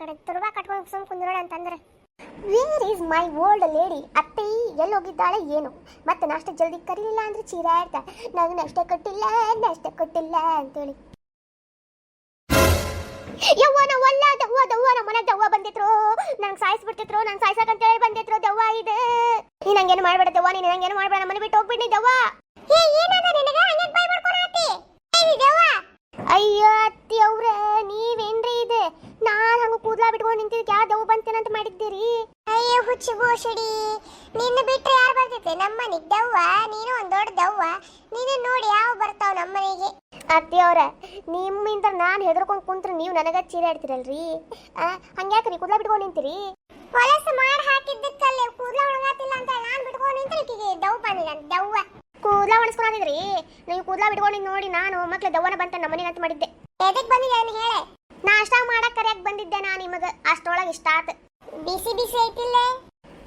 ಕಡೆ ತುರ್ಬಾ ಕಟ್ಕೊಂಡು ಸುಮ್ ಕುಂದ್ರೋಣ ಅಂತಂದ್ರೆ where is my old lady ಅತ್ತಿ ಎಲ್ಲಿ ಹೋಗಿದ್ದಾಳೆ ಏನು ಮತ್ತೆ ನಾಷ್ಟ ಜಲ್ದಿ ಕರೀಲಿಲ್ಲ ಅಂದ್ರೆ ಚೀರಾಡ್ತಾ ನಾನು ನಾಷ್ಟ ಕೊಟ್ಟಿಲ್ಲ ಅಂತೇಳಿ ಯವ್ವ ನಾವಲ್ಲ ದವ್ವ ನಮ್ಮ ಮನೆಗೆ ದವ್ವ ಬಂದಿದ್ರು ನಂಗೆ ಸಾಯಿಸ್ಬಿಡ್ತಿದ್ರು ನಂಗೆ ಸಾಯ್ಸಕಂತ ಹೇಳಿ ಬಂದಿದ್ರು ದವ್ವ ಇದೆ ನೀ ನಂಗೇನು ಮಾಡ್ಬೇಡ ದವ್ವ ನೀನು ನಂಗೇನು ಮಾಡ್ಬೇಡ ಮನೆ ಬಿಟ್ಟು ಹೋಗ್ಬಿಡಿ ದವ್ವ ಅಯ್ಯೋ ಅತ್ತಿ ಅವ್ರೆ ನೀವೇನ್ರಿ ಇದೆ ನಾನ್ ಹಂಗ ಕೂದ್ಲಾ ಬಿಟ್ಕೊಂಡು ನಿಂತಿದ್ದಕ್ಕೆ ಯಾವ ದವ್ವ ಬಂತೇನಂತ ಮಾಡಿದ್ದೀರಿ ಅಯ್ಯೋ ಹುಚ್ಚು ಬೋಷಡಿ ನಿನ್ನ ಬಿಟ್ರೆ ಯಾರು ಬರ್ತೈತೆ ನಮ್ಮನೆಗೆ ದವ್ವ ನೀನು ಒಂದ್ ದೊಡ್ಡ ದವ್ವ ನೀನು ನೋಡಿ ಯಾವ ಬರ್ತಾವ ನಮ್ಮನೆಗೆ ಅತ್ತಿ ಅವ್ರೆ ನಿಮ್ಮಿಂದ ನಾನು ಹೆದರ್ಕೊಂಡು ಕುಂತ್ರೆ ನೀವು ನನಗ ಚೀರಾಡ್ತಿರಲ್ರಿ ಹಂಗ್ಯಾಕ್ರಿ ಕೂದ್ಲಾ ಬಿಟ್ಕೊಂಡು ನಿಂತೀರಿ ಹೊಲಸು ಮಾಡಿ ಹಾಕಿದ್ದಕ್ಕಲ್ಲೇ ಕೂದ್ಲಾ ಒಣಗಾತಿಲ್ಲ ಅಂತ ನಾನು ಬಿಟ್ಕೊಂಡು ನಿಂತ್ರೆ ಈಕಿಗೆ ದವ್ವ ಬಂದಿಲ್ಲ ದವ್ವ ಕೂದ್ಲಾ ಒಣಸ್ಕೊಂಡಿದ್ರಿ ನೀವು ಕೂದ್ಲಾ ಬಿಟ್ಕೊಂಡಿದ್ ನೋಡಿ ನಾನು ಮಕ್ಳು ದವ್ವನ ಬಂತ ನಮ್ಮನೆಗೆ ಅಂತ ಮಾಡಿದ್ದೆ ಎದಕ್ ಬಂದಿದ್ದೆ ನನಗೆ ಹೇಳೆ ನಾಷ್ಟ ಮಾಡಕ್ ಕರೆಯಕ್ ಬಂದಿದ್ದೆ ನಾ ನಿಮಗ ಅಷ್ಟೊಳಗೆ ಇಷ್ಟ ಆತ ಬಿಸಿ ಬಿಸಿ ಐತಿಲ್ಲ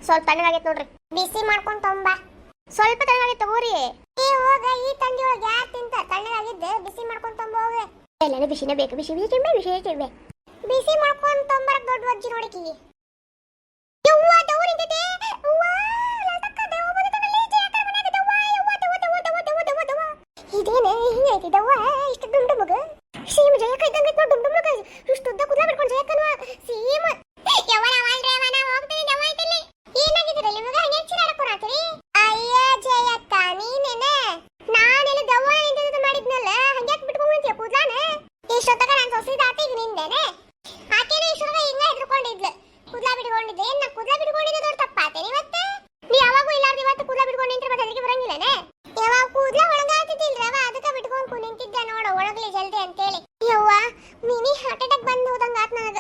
ಸ್ವಲ್ಪ ತಣ್ಣಗಾಗೈತೆ ನೋಡ್ರಿ ಬಿಸಿ ಮಾಡ್ಕೊಂಡು ತೊಂಬಾ ಸ್ವಲ್ಪ ತಣ್ಣಗಾಗೈತೆ ತಗೋರಿ ಹೋಗ ಈ ತಂಡಿ ಒಳಗೆ ಯಾರು ತಿಂತ ತಣ್ಣಗಾಗಿದ್ದೆ ಬಿಸಿ ಮಾಡ್ಕೊಂಡು ತೊಂಬ ಹೋಗ ಎಲ್ಲಾನು ಬಿಸಿನೇ ಬೇಕು ಬಿಸಿ ಬಿಸಿ ಮಾಡ್ಕೊಂಡು ತೊಂಬರಕ್ ದೊಡ್ಡ ವಜ್ಜಿ ನೋಡಿಕಿ ಇದೇನೆ ಹಿಂಗೈತಿ ದವ್ವ ಇಷ್ಟು ಡುಮ್ ಮಗ ಸೀಮ ಜಯಕ ಇದ್ದಂಗೆ ಡುಮ್ ಮಗ ಇಷ್ಟು ಉದ್ದ ಕೂದಲ ಬಿಟ್ಕೊಂಡು ಜಯಕನ್ವ ಸೀಮ ಯವನ ಮಾಡ್ರೆ ಅವನ ಹೋಗ್ತೀನಿ ದವ್ವ ಐತಲ್ಲಿ ಏನಾಗಿದ್ರಲ್ಲ ಮಗ ಹಂಗೆ ಚಿರಾಡಕೋರಾತ್ರಿ ಅಯ್ಯ ಜಯಕ್ಕ ನೀನೇನೆ ನಾನೆಲ್ಲ ದವ್ವ ನಿಂತಿದ್ದು ಮಾಡಿದ್ನಲ್ಲ ಹಂಗ್ಯಾಕ್ ಬಿಟ್ಕೊಂಡ್ಬಿಡ್ತೀಯ ಕೂದಲಾನ ಇಷ್ಟೊತ್ತಕ ನಾನು ಸೊಸಿದಾತ ಈಗ ನಿಂದೇನೆ ಆಕೆನೇ ಇಷ್ಟೊತ್ತಕ ಹಿಂಗ ಹೆದ್ರುಕೊಂಡಿದ್ಲು ಕೂದಲ ಬಿಟ್ಕೊಂಡಿದ್ದೆ ಏನ್ ನಾ ಕೂದಲ ಬಿಟ್ಕೊಂಡಿದ್ದೆ ದೊಡ್ಡ ತಪ್ಪಾತೇನೆ ಇವತ್ತು ನೀ ಯಾವಾಗೂ ಇಲ್ಲಾರ್ದು ಇವತ್ತು ಕೂದಲ ಬಿಟ್ಕೊಂಡು ನಿಂತ್ರೆ ಮತ್ತೆ ಅದಕ್ಕೆ ಬರಂಗಿಲ್ಲನೆ ಯಾವಾಗ ಕೂದಲ ಒಣಗಾತಿದ್ದಿಲ್ರವ ಅದಕ್ಕೆ ಬಿಟ್ಕೊಂಡು ನಿಂತಿದ್ದೆ ನೋಡು ಒಣಗಲಿ ಜಲ್ದಿ ಅಂತೇಳಿ ಯವ್ವ ಮಿನಿ ಹಾರ್ಟ್ ಅಟ್ಯಾಕ್ ಬಂದು ಹೋದಂಗ ಆತ್ ನನಗ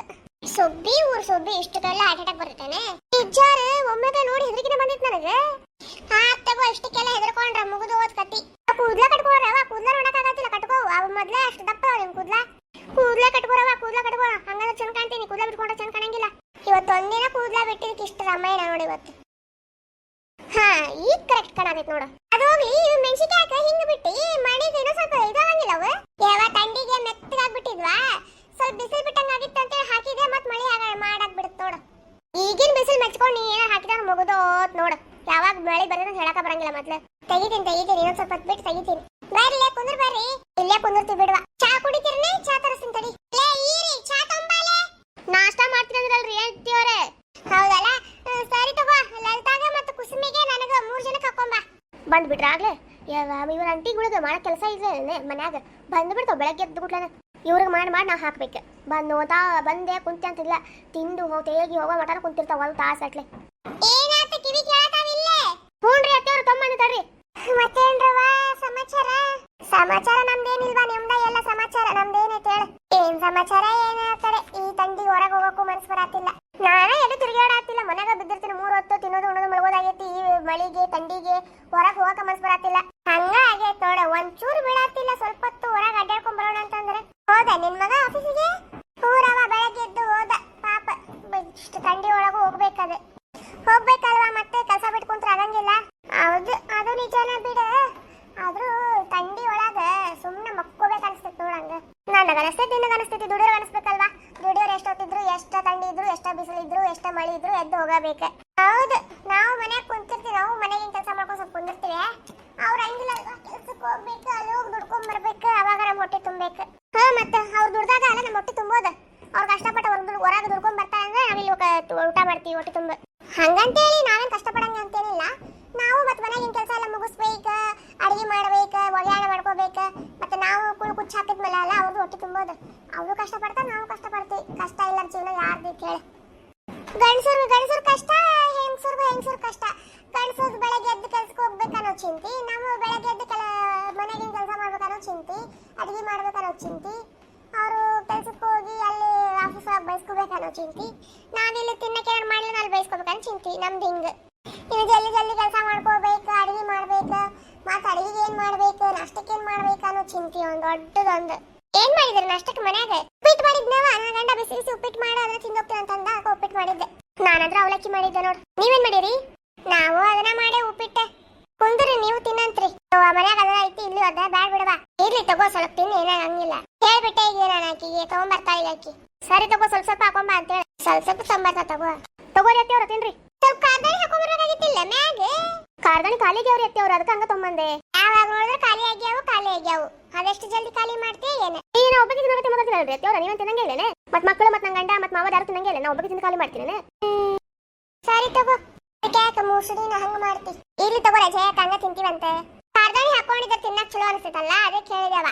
ಸೊಬ್ಬಿ ಊರ್ ಸೊಬ್ಬಿ ಇಷ್ಟಕ್ಕೆಲ್ಲ ಹಾರ್ಟ್ ಅಟ್ಯಾಕ್ ಬರ್ತೇನೆ ನಿಜಾರ ಒಮ್ಮೆಗೆ ನೋಡಿ ಹೆದರಿಕಿನ ಬಂದಿತ್ತು ನನಗೆ ತಗೋ ಇಷ್ಟಕ್ಕೆಲ್ಲ ಹೆದರ್ಕೊಂಡ್ರ ಮುಗಿದು ಹೋದ್ ಕತ್ತಿ ಕೂದ್ಲ ಕಟ್ಕೋರವ ಕೂದ್ಲ ನೋಡಕ್ಕಾಗತ್ತಿಲ್ಲ ಕಟ್ಕೋ ಅವ್ ಮೊದ್ಲೇ ಅಷ್ಟು ದಪ್ಪ ನಿಮ್ ಕೂದ್ಲ ಕಟ್ಕೋರವ ಹಂಗಂದ್ರೆ ಚಂದ ಕಾಣ್ತೀನಿ ಕೂದ್ಲ ಬಿಟ್ಕೊಂಡ್ರೆ ಚಂದ ಕಾಣಂಗಿಲ್ಲ ಇವತ್ತು ಒಂದಿನ ಕೂದ್ಲ ಬಿಟ್ಟಿದ್ದಕ್ಕೆ ಇಷ್ಟು ರಾಮಾಯಣ ನೋಡಿ ಇವತ್ತು ಹಾ ಈಗ ಕರೆಕ್ಟ್ ಕಾಣತೈತಿ ನೋಡು ಅದು ಹೋಗ್ಲಿ ಮೆಣಸಿನಕಾಯಿ ಹಿಂಗ ಬಿಟ್ಟು ಮಾಡಿದ ಇನ್ನೂ ಸ್ವಲ್ಪ ಇದಾಗಂಗಿಲ್ಲ ಅವು ಯಾವ ತಂಡಿಗೆ ಮೆತ್ತಗಾಗ್ಬಿಟ್ಟಿದ್ವಾ ಸ್ವಲ್ಪ ಬಿಸಿಲು ಬಿಟ್ಟಂಗ ಆಗಿತ್ತು ಅಂತೇಳಿ ಹಾಕಿದೆ ಮತ್ ಮಳೆ ಮಾಡಕ್ ಬಿಡುತ್ತೆ ನೋಡು ಈಗಿನ ಬಿಸಿಲು ಮೆಚ್ಕೊಂಡು ನೀ ಏನೋ ಹಾಕಿದಾಗ ಮುಗಿದೋತ್ ನೋಡು ಯಾವಾಗ ಮಳೆ ಬರೋದು ಹೇಳಕ ಬರಂಗಿಲ್ಲ ಮೊದ್ಲು ತೆಗಿತೀನಿ ಇನ್ನೊಂದ್ ಸ್ವಲ್ಪ ಹೊತ್ತು ಬಿಟ್ಟು ತೆಗಿತೀನಿ ಬರ್ರಿ ಕುಂದ್ರ ಬರ್ರಿ ಇಲ್ಲೇ ಕುಂದಿರ್ತೀವಿ ಬಿಡುವ ಚಾ ಕುಡಿತೀರನೇ ಚಾ ತರಿಸ್ತೀನಿ ತಡಿ ಲೇ ಈರಿ ಚಾ ತಂಬಾಲೆ ನಾಷ್ಟ ಮಾಡ್ತೀನಿ ಅಂದ್ರಲ್ರಿ ಹೇಳ್ತೀವ್ರೆ ಹೌದಲ್ಲ ಸರಿ ತಗೋ ಲಲಿತಾಗ ಮತ್ತು ಕುಸುಮಿಗೆ ನನಗ 3 ಜನಕ್ಕೆ ಹಾಕೊಂಬ ಬಂದ್ಬಿಟ್ರ ಆಗ್ಲೇ ಇವ್ರ ಅಂಟಿಗಳಿಗೆ ಮಾಡೋ ಕೆಲಸ ಇದೆ ಮನ್ಯಾಗ ಬಂದ್ಬಿಡ್ತಾವ ಬೆಳಗ್ಗೆ ಎದ್ದು ಬಿಟ್ಲನ ಇವ್ರಿಗೆ ಮಾಡಿ ನಾ ಹಾಕ್ಬೇಕು ಬಂದೆ ಕುಂತೆ ಅಂತಿಲ್ಲ ತಿಂದು ತೇಗಿ ಹೋಗೋ ಮಟನ ಕುಂತಿರ್ತಾವ ಒಂದು ತಾಸಟ್ಲೆ ಏನಾತ ಕಿವಿ ಕೇಳತಾವಿಲ್ಲ ಹ್ಞೂನ್ರಿ ಅತ್ತೆಯವ್ರು ತೊಂಬಂದು ತಡ್ರಿ ಮತ್ತೇನ್ರವ ಸಮಾಚಾರ ನಮ್ದೇನಿಲ್ವಾ ನಿಮ್ದ ಎಲ್ಲ ಸಮಾಚಾರ ನಮ್ದೇನೈತೆ ಹೇಳ ಏನ್ ಸಮಾಚಾರ ಏನ ಕಡೆ ಈ ತಂಡಿ ಹೊರಗೆ ಹೋಗಕ್ಕೂ ಮನಸ್ಸು ಬರಾತಿಲ್ಲ ನಾನೇ ಎಲ್ಲಿ ತಿರುಗಾಡತ್ತಿಲ್ಲ ಮನೆಗೆ ಬಿದ್ದಿರ್ತೀನಿ 3 ಹೊತ್ತು ತಿನ್ನೋದು ಉಣೋದು ಮಲಗೋದಾಗೈತಿ ಈ ಮಳಿಗೆ ತಂಡಿಗೆ ಹೊರಗೆ ಹೋಗಕ್ಕೆ ಮನಸ್ಸು ಬರಾತಿಲ್ಲ ಹಂಗ ಆಗೈತೆ ನೋಡ ಒಂಚೂರು ಬೀಳಾತಿಲ್ಲ ಸ್ವಲ್ಪ ಹೊತ್ತು ಹೊರಗೆ ಅಡ್ಡಾಡ್ಕೊಂಡ್ ಬರೋಣ ಅಂತಂದ್ರೆ ಹೋದ ನಿನ್ ಮಗ ಆಫೀಸಿಗೆ ಊರವ ಬೆಳಗ್ಗೆ ಎದ್ದು ಹೋದ ಪಾಪ ಇಷ್ಟು ತಂಡಿ ಒಳಗೂ ಹೋಗ್ಬೇಕಲ್ವಾ ಮತ್ತೆ ಕೆಲಸ ಬಿಟ್ಕೊಂಡ್ರೆ ಆಗಂಗಿಲ್ಲ ಹೌದು ಅದು ನಿಜಾನ ಬಿಡ ಆದ್ರೂ ತಂಡಿ ಒಳಗ ಸುಮ್ಮನೆ ಮಕ್ಕೋಬೇಕು ಅನಿಸ್ತೈತಿ ನೋಡಂಗ ನನಗನಿಸ್ತೈತಿ ನಿನಗನಿಸ್ತೈತಿ ದುಡಿಯೋರು ಅನಿಸ್ಬೇಕಲ್ವಾ ದುಡಿಯೋರು ಎಷ್ಟೊತ್ತಿದ್ರು ಎಷ್ಟ ತಂಡಿ ಇದ್ರು ಎಷ್ಟ ಬಿಸಿಲಿದ್ರು ಎಷ್ಟ ಮಳಿ ಇದ್ರು ಎದ್ದು ಹೋಗಬೇಕು ಹೌದು ನಾವು ಮನ್ಯಾಗ ಕುಂತಿರ್ತೀವಿ ನಾವು ಮನೆಗಿನ ಕೆಲಸ ಮಾಡ್ಕೊಂಡು ಸ್ವಲ್ಪ ಕುಂದಿರ್ತೀವಿ ಅವ್ರ ಹಂಗಿಲ್ಲ ಕೆಲ್ಸಕ್ಕೆ ಹೋಗ್ಬೇಕು ಅಲ್ಲಿ ಹೋಗಿ ದುಡ್ಕೊಂಡ್ ಬರ್ಬೇಕು ಅವಾಗ ನಮ್ಮ ಹೊಟ್ಟೆ ತುಂಬೇಕು ಮತ್ತೆ ಅವ್ರು ದುಡ್ದಾಗ ಅಲ್ಲ ನಮ್ಮ ಹೊಟ್ಟೆ ತುಂಬೋದು ಅವ್ರು ಕಷ್ಟಪಟ್ಟು ಹೊರಗೆ ದುಡ್ಕೊಂಡ್ ಬರ್ತಾರೆ ಅಂದ್ರೆ ನಾವಿಲ್ಲಿ ಊಟ ಮಾಡ್ತೀವಿ ಹೊಟ್ಟೆ ತುಂಬ ಹಂಗಂತೇಳಿ ನಾವೇನ್ ಕಷ್ಟಪಡಂಗ ಅಂತೇನಿಲ್ಲ ನಾವು ಮತ್ತೆ ಮನೆಗಿನ ಕೆಲಸ ಎಲ್ಲ ಮುಗಿಸ್ಬೇಕ ಅಡಿಗೆ ಮಾಡ್ಬೇಕ ಒಗ್ಯಾಣ ಮಾಡ್ಕೋಬೇಕ ಮತ್ತೆ ನಾವು ಕುಚ್ಚ ಹಾಕಿದ್ಮೇಲೆ ಅಲ್ಲ ಅವ್ರದ್ದು ಹೊಟ್ಟೆ ತುಂಬೋದು ಅವರು ಕಷ್ಟಪಡ್ತಾರೆ ನಾವು ಕಷ್ಟಪಡ್ತೀವಿ ಕಷ್ಟ ಇಲ್ಲ ಜೀವನ ಯಾರ್ದು ಕೇಳಿ ಗಂಡಸರು ಕಷ್ಟ ಹೆಂಗಸರು ಕಷ್ಟ ಗಂಡಸರು ಬೆಳಗ್ಗೆ ಎದ್ದು ಕೆಲ್ಸಕ್ಕೆ ಹೋಗ್ಬೇಕನ್ನೋ ಚಿಂತಿ ನಾವು ಬೆಳಗ್ಗೆ ಎದ್ದು ಮನೆಗಿನ ಕೆಲಸ ಮಾಡ್ಬೇಕನ್ನೋ ಚಿಂತಿ ಅಡಿಗೆ ಮಾಡ್ಬೇಕನ್ನೋ ಚಿಂತಿ ಅವರು ಕೆಲ್ಸಕ್ಕೆ ಹೋಗಿ ಅಲ್ಲಿ ಆಫೀಸ್ ಒಳಗೆ ಬಯಸ್ಕೋಬೇಕನ್ನೋ ಚಿಂತಿ ನಾವಿಲ್ಲಿ ತಿನ್ನಕ್ಕೆ ಏನಾರು ಮಾಡಲಿ ಅಲ್ಲಿ ಬಯಸ್ಕೋಬೇಕನ್ನೋ ಚಿಂತಿ ನಮ್ದು ಹಿಂಗೆ ಇನ್ನು ಜಲ್ದಿ ಕೆಲಸ ಮಾಡ್ಕೋಬೇಕು ಅಡಿಗೆ ಮಾಡ್ಬೇಕು ಮತ್ತೆ ಅಡಿಗೆ ಏನ್ ಮಾಡ್ಬೇಕು ನಾಷ್ಟಕ್ಕೆ ಏನ್ ಮಾಡ್ಬೇಕು ಅನ್ನೋ ಚಿಂತಿ ಒಂದು ದೊಡ್ಡದೊಂದು ಏನ್ ಮಾಡಿದ್ರಿ ನಾಷ್ಟಕ್ಕೆ ಮನ್ಯಾಗ ಉಪ್ಪಿಟ್ಟು ಮಾಡಿದ್ನವ ನನ್ನ ಗಂಡ ಬಿಸಿ ಉಪ್ಪಿಟ್ಟು ಮಾಡಿ ಅದನ್ನ ತಿಂದೋಗ್ತೀನಿ ಅಂತಂದ ಉಪ್ಪಿಟ್ಟು ಮಾಡಿದ್ದೆ ನಾನಂದ್ರ ಅವಲಕ್ಕಿ ಮಾಡಿದ್ದೆ ನೋಡು ನೀವೇನ್ ಮಾಡಿರಿ ನಾವು ಅದನ್ನ ಮಾಡೇ ಉಪ್ಪಿಟ್ಟೆ ಕುಂದ್ರಿ ನೀವು ತಿನ್ನಂತ್ರಿ ಮನ್ಯಾಗ ಅದನ್ನ ಐತಿ ಇಲ್ಲಿ ಅದ ಬ್ಯಾಡ್ ಬಿಡವಾ ಇರ್ಲಿ ತಗೋ ಸ್ವಲ್ಪ ತಿನ್ನಿ ಏನಾಗಂಗಿಲ್ಲ ಹೇಳ್ಬಿಟ್ಟೆ ಈಗ ನಾನು ಆಕಿಗೆ ತಗೊಂಬರ್ತಾಳೆ ಅಕ್ಕಿ. ಸರಿ ತಗೋ, ಸ್ವಲ್ಪ ಸ್ವಲ್ಪ ಹಾಕೊಂಬ ಅಂತೇಳಿ ಸ್ವಲ್ಪ ಸ್ವಲ್ಪ ತೊಂಬರ್ತಾ ತಗೋರಿ ಅತ್ತೆಯವ್ರ ತಿನ್ರಿ. ಸ್ವಲ್ಪ ಕಾರ್ದಾಣಿ ಹಾಕೊಂಬರ್ಬೇಕಾಗಿತ್ತಿಲ್ಲ ಮ್ಯಾಗ. ಕಾರ್ದಾಣಿ ಖಾಲಿಗೆ ಅವ್ರಿ ಅತ್ತೆಯವ್ರ, ಅದಕ್ಕೆ ಹಂಗ ತೊಂಬಂದೆ. ಯಾವಾಗ ನೋಡಿದ್ರೆ ಖಾಲಿ ಆಗ್ಯಾವು. ಅದೆಷ್ಟು ಜಲ್ದಿ ಖಾಲಿ ಮಾಡ್ತೀಯ ಏನ? ನಾ ಒಬ್ಬಕ್ಕೆ ತಿನ್ನೋಕೆ ತಿನ್ನೋದಿಲ್ಲಲ್ರಿ ಅತ್ತೆಯವ್ರ, ನೀವೇನ್ ತಿನ್ನಂಗೆ ಇಲ್ಲೇನೆ? ಮತ್ ಮಕ್ಕಳು ಮತ್ ನಂಗೆ ಗಂಡ ಮತ್ ಮಾವ ಯಾರು ತಿನ್ನಂಗೆ ಇಲ್ಲ, ನಾ ಒಬ್ಬಕ್ಕೆ ತಿಂದು ಖಾಲಿ ಮಾಡ್ತೀನಿ. ಸರಿ ತಗೋ, ಯಾಕೆ ಮೂಸುಡಿನ ಹಂಗ ಮಾಡ್ತಿ? ಇರ್ಲಿ ತಗೋರ, ಜಯಕ್ಕ ಹಂಗ ತಿಂತೀವಂತೆ. ಕಾರ್ದಾಣಿ ಹಾಕೊಂಡಿದ್ರೆ ತಿನ್ನಕ್ ಚಲೋ ಅನಿಸ್ತೈತಲ್ಲ, ಅದೇ ಕೇಳಿದವ.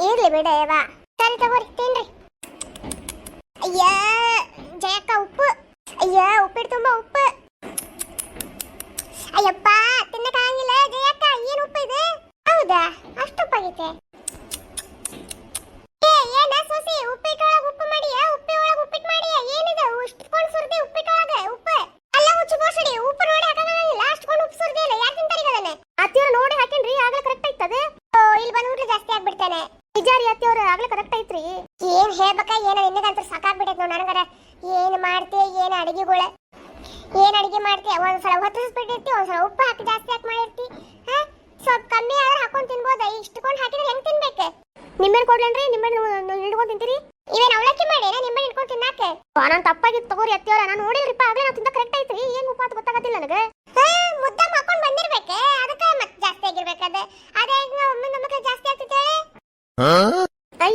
ಇರ್ಲಿ ಬಿಡವ. ಸರಿ ತಗೋರಿ, ತಿನ್ರಿ. ಅಯ್ಯ ಜಯಕ್ಕ ಉಪ್ಪು, ಉಪ್ಪಿಟ್ಟು ತುಂಬಾ ಉಪ್ಪು. ಅಯ್ಯಪ್ಪ ತಿನ್ನಕ್ಕಾಗಿಲ್ಲ ಜಯಕ್ಕ, ಏನ್ ಉಪ್ಪು ಇದೆ? ಹೌದಾ, ಅಷ್ಟು ಉಪ್ಪಾಗೈತೆ? ಏನ ಸೋಸಿ, ಉಪ್ಪಿಟ್ಟೊಳಗ ಉಪ್ಪು ಮಾಡಿಯ? ಉಪ್ಪಿನೊಳಗ ಉಪ್ಪಿಟ್ಟು ಮಾಡಿಯ? ಏನಿದೆ ಇಷ್ಟೊಂದು ಸುರ್ದಿ ಉಪ್ಪಿಟ್ಟೊಳಗ ಉಪ್ಪು? ಅಲ್ಲ ಹುಚ್ಚು ಬೋಸಡಿ, ಉಪ್ಪು ನೋಡಿ ಹಾಕಂಗಿಲ್ಲ, ಅಷ್ಟೊಂದು ಉಪ್ಪು ಸುರ್ದಿ ಇಲ್ಲ. ಯಾರು ತಿಂತಾರ ಈಗ ಅದನ್ನ? ಅತ್ತಿಯವ್ರು ನೋಡಿ ಹಾಕೇನ್ರಿ, ಆಗ್ಲೇ ಕರೆಕ್ಟ್ ಆಯ್ತದೆ. ಇಲ್ಲಿ ಬಂದು ಊಟ ಜಾಸ್ತಿ ಆಗ್ಬಿಡ್ತಾನೆ. ನಿಜಾರಿ ಅತ್ತಿಯವ್ರು, ಆಗ್ಲೇ ಕರೆಕ್ಟ್ ಐತ್ರಿ. ಏನ್ ಹೇಳ್ಬೇಕ ಏನೋ, ನಿನ್ನಗಂತೂ ಸಾಕಾಗ್ಬಿಟ್ಟೈತೆ ನೋಡ್ ನನಗರ. ಏನ್ ಮಾಡ್ತಿ, ಏನ್ ಅಡಿಗೆಗಳ, ಏನ್ ಅಡಿಗೆ ಮಾಡ್ತಿ? ಒಂದ್ಸಲ ಹೊತ್ತಿಸ್ಬಿಟ್ಟಿರ್ತಿ, ಒಂದ್ಸಲ ಉಪ್ಪು ಹಾಕಿ ಜಾಸ್ತಿ ಹಾಕಿ ಮಾಡಿರ್ತಿ. ಸ್ವಲ್ಪ ಕಮ್ಮಿ ಆದ್ರೆ ಹಾಕೊಂಡ್ ತಿನ್ಬೋದ, ಇಷ್ಟಕೊಂಡ್ ಹಾಕಿದ್ರೆ ಹೆಂಗ್ ತಿನ್ಬೇಕು? ನಿಂಬೆಹಣ್ಣು ಕೊಡ್ಲೇನ್ರಿ? ನಿಂಬೆಹಣ್ಣು ಹಿಡ್ಕೊಂಡ್ ತಿಂತೀರಿ? ಇವೇನ್ ಅವಲಕ್ಕಿ ಮಾಡಿ ನಿಂಬೆಹಣ್ಣು ಹಿಡ್ಕೊಂಡ್ ತಿನ್ನಾಕ? ನಾನು ತಪ್ಪಾಗಿತ್ತು ತಗೋರಿ ಅತ್ತಿಯವ್ರ, ನಾನು ನೋಡಿದ್ರಿಪ್ಪ ಆಗ್ಲೇ ನಾವು ತಿಂದ ಕರೆಕ್ಟ್ ಐತ್ರಿ. ಏನ್ ಉಪ್ಪು ಅಂತ ಗೊತ್ತಾಗತ್ತಿಲ್ಲ ನನಗೆ. ಮುದ್ದಮ್ ಹಾಕೊಂಡ್ ಬಂದಿರ್ಬೇಕೆ, ಅದಕ್ಕೆ ಮತ್ತೆ ಜಾಸ್ತಿ ಆಗಿರ್ಬೇಕದ. ಅದೇ ಒಮ್ಮೆ ನಮಗೆ ಜಾಸ್ತಿ ಆಗ್ತೈತೆ.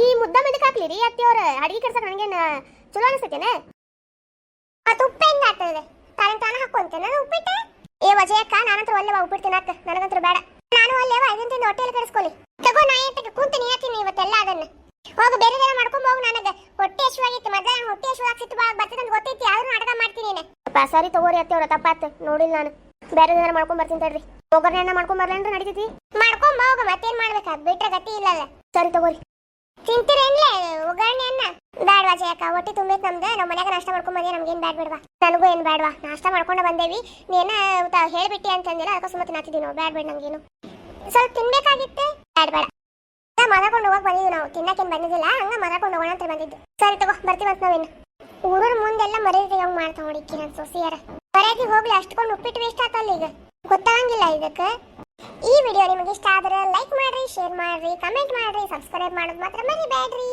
ಈ ಮುದ್ದಮ್ ಇದಕ್ಕೆ ಹಾಕ್ಲಿರಿ ಅತ್ತಿಯವ್ರ? ಅಡಿಗೆ ಕೆಡ್ಸಕ್ ನನಗೇನು ಚಲೋ ಅನಿಸ್ತೈತೇನೆ? ಮತ್ತೆ ಉಪ್ಪು ಹೆಂಗ ಆಗ್ತದೆ? ತಾನ ಹಾಕೊಂತೇನೆ ಉಪ್ಪಿಟ್ಟು. ವಜಯಕ್ಕ, ನಾನಂತರ ಒಲ್ಲೆವ ಉಪ್ಪಿಟ್ಟು ತಿನ್ನಾಕ, ನನಗಂತರ ಬೇಡ. ನಾನು ಒಲ್ಲೆವ ಇದನ್ನ ತಿಂದು ಹೊಟ್ಟೆಯಲ್ಲಿ ಕೆಡಿಸ್ಕೊಳ್ಳಿ. ತಗೋ, ನಾ ಏತಕ್ಕೆ ಕುಂತು ನೀತೀನಿ ಇವತ್ತೆಲ್ಲ ಅದನ್ನ. ಹೋಗು, ಬೇರೆ ಜನ ಮಾಡ್ಕೊಂಡ್ ಹೋಗು. ನನಗೆ ಹೊಟ್ಟೆ ಹಸುವಾಗಿತ್ತು, ಮೊದಲ ನಾನು ಹೊಟ್ಟೆ ಹಸುವಾಗಿತ್ತು ಬರ್ತದೆ ಅಂತ ಗೊತ್ತೈತಿ, ಆದ್ರೂ ನಾಟಕ ಮಾಡ್ತೀನಿ ನೀನು. ಸರಿ ತಗೋರಿ ಅತ್ತಿಯವ್ರ, ತಪ್ಪಾತ್ ನೋಡಿಲ್ಲ ನಾನು. ಬೇರೆ ಜನ ಮಾಡ್ಕೊಂಡ್ ಬರ್ತೀನಿ ತಡ್ರಿ. ಒಗ್ಗರಣೆ ಮಾಡ್ಕೊಂಡ್ ಬರ್ಲೇನ್ರಿ? ನಡೀತೈತಿ, ಮಾಡ್ಕೊಂಡ್ ಹೋಗ. ಮತ್ತೇನ್ ಮಾಡ್ಬೇಕಾ, ಬಿಟ್ರೆ ಗತಿ ಇಲ್ಲಲ್ಲ. ಸರಿ ತಗೋರಿ. ತಿಂತೀರೇನ್ಲೇ ಒಗ್ಗರಣೆ ಅನ್ನ? ಬ್ಯಾಡ್ವಾ ಜಯಕ್ಕ, ಹೊಟ್ಟೆ ತುಂಬೈತ್ ನಮ್ದು. ನಾವು ಮನ್ಯಾಗ ನಾಷ್ಟ ಮಾಡ್ಕೊಂಡ್ ಬಂದೆ, ನಮ್ಗೇನ್ ಬ್ಯಾಡ್ ಬಿಡ್ವಾ. ನನಗೂ ಏನ್ ಬ್ಯಾಡ್ವಾ, ನಾಷ್ಟ ಮಾಡ್ಕೊಂಡ ಬಂದೇವಿ. ನೀನ ಹೇಳ್ಬಿಟ್ಟಿ ಅಂತಂದಿಲ್ಲ, ಅದಕ್ಕೆ ಸುಮ್ಮನೆ ತಿನ್ನಾತಿದ್ವಿ ನಾವು. ಬ್ಯಾಡ್ ಬೇಡ ನಮ್ಗೇನು, ಸ್ವಲ್ಪ ತಿನ್ಬೇಕಾಗಿತ್ತೆ. ಬ್ಯಾಡ್ ಬೇಡ, ಮಾತಾಡ್ಕೊಂಡು ಹೋಗಕ್ ಬಂದಿದ್ವಿ ನಾವು, ತಿನ್ನಕೇನ್ ಬಂದಿದ್ದಿಲ್ಲ, ಹಂಗ ಮಾತಾಡ್ಕೊಂಡು ಹೋಗೋಣ ಅಂತ ಬಂದಿದ್ದು. ಸರಿ ತಗೋ, ಬರ್ತೀವಂತ ನಾವೇನು. ಊರೂರ ಮುಂದೆಲ್ಲ ಮರ್ಯಾದೆ ಹಂಗ್ ಮಾಡ್ತಾ ನೋಡಿಕ್ಕಿ ನನ್ನ ಸೊಸಿಯಾರ. ಮರ್ಯಾದೆ ಹೋಗ್ಲಿ, ಅಷ್ಟಕೊಂಡು ಉಪ್ಪಿಟ್ಟು ವೇಸ್ಟ್ ಆತಲ್ಲ ಈಗ, ಗೊತ್ತಾಗಂಗಿಲ್ಲ ಇದಕ್ಕೆ. ಈ ವಿಡಿಯೋ ನಿಮಗೆ ಇಷ್ಟ ಆದ್ರೆ ಲೈಕ್ ಮಾಡ್ರಿ, ಶೇರ್ ಮಾಡ್ರಿ, ಕಮೆಂಟ್ ಮಾಡ್ರಿ, ಸಬ್ಸ್ಕ್ರೈಬ್ ಮಾಡೋದು ಮಾತ್ರ ಮರಿಬೇಡ್ರಿ.